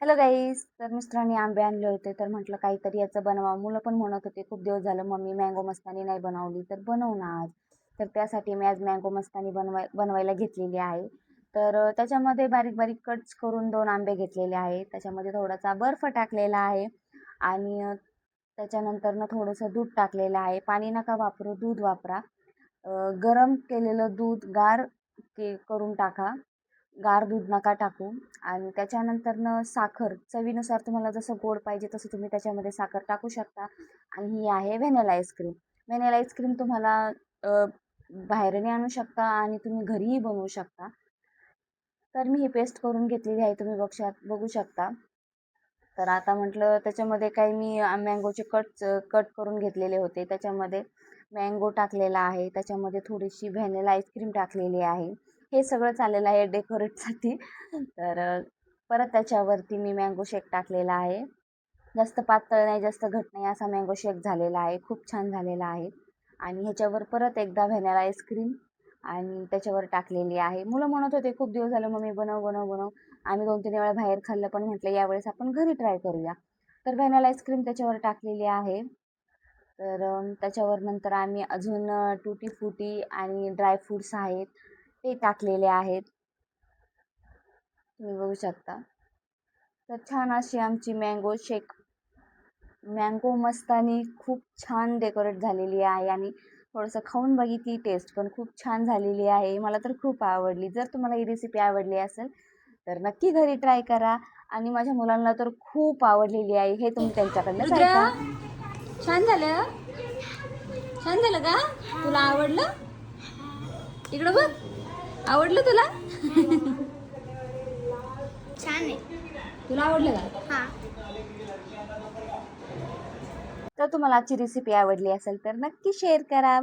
Hello गाईस. तर मिस्टरांनी आंबे आणले होते, तर म्हटलं काहीतरी याचं बनवा. मुलं पण म्हणत होते खूप दिवस झालं मम्मी मँगो मस्तानी नाही बनवली, तर बनव ना आज. तर त्यासाठी मी आज मँगो मस्तानी बनवायला घेतलेली आहे. तर त्याच्यामध्ये बारीक बारीक कट्स करून 2 आंबे घेतलेले आहे. त्याच्यामध्ये थोडासा बर्फ टाकलेला आहे आणि त्याच्यानंतरनं थोडंसं दूध टाकलेलं आहे. पाणी नका वापरू, दूध वापरा. गरम केलेलं दूध करून टाका. गार दूध नका टाकू. आणि त्याच्यानंतरनं साखर चवीनुसार, तुम्हाला जसं गोड पाहिजे तसं तुम्ही त्याच्यामध्ये साखर टाकू शकता. आणि ही आहे व्हॅनिला आईस्क्रीम. व्हॅनिला आईस्क्रीम तुम्हाला अ, बाहेरने आणू शकता आणि तुम्ही घरीही बनवू शकता. तर मी ही पेस्ट करून घेतलेली आहे, तुम्ही बघू शकता. तर आता म्हटलं त्याच्यामध्ये काही मी मँगोचे कट करून घेतलेले होते. त्याच्यामध्ये मँगो टाकलेला आहे, त्याच्यामध्ये थोडीशी व्हॅनिला आईस्क्रीम टाकलेली आहे. हे सगळं चाललेलं आहे डेकोरेटसाठी. तर परत त्याच्यावरती मी मँगो शेक टाकलेला आहे. जास्त पातळ नाही, जास्त घट नाही, असा मँगो शेक झालेला आहे. खूप छान झालेला आहे. आणि ह्याच्यावर परत एकदा व्हॅनिला आईस्क्रीम आणि त्याच्यावर टाकलेली आहे. मुलं म्हणत होते खूप दिवस झालं मम्मी बनव बनव बनव. आम्ही 2-3 वेळा बाहेर खाल्लं, पण म्हटलं यावेळेस आपण घरी ट्राय करूया. तर व्हॅनिला आईस्क्रीम त्याच्यावर टाकलेली आहे. तर त्याच्यावर नंतर आम्ही अजून टुटी फ्रुटी आणि ड्राय फ्रूट्स आहेत ते टाकलेले आहेत, तुम्ही बघू शकता. तर छान अशी आमची मँगो मस्तानी खूप छान डेकोरेट झालेली आहे. आणि थोडंसं खाऊन बघितली, टेस्ट पण खूप छान झालेली आहे. मला तर खूप आवडली. जर तुम्हाला ही रेसिपी आवडली असेल तर नक्की घरी ट्राय करा. आणि माझ्या मुलांना तर खूप आवडलेली आहे, हे तुम्ही त्यांच्याकडनंच रुद्रा, ऐका. छान झालं. छान झालं का? तुला आवडलं? इकडं बघ. आवडलं तुला? छान आहे. तुला आवडलं का? हां. तर तुम्हाला आजची रेसिपी आवडली असेल तर नक्की शेअर करा.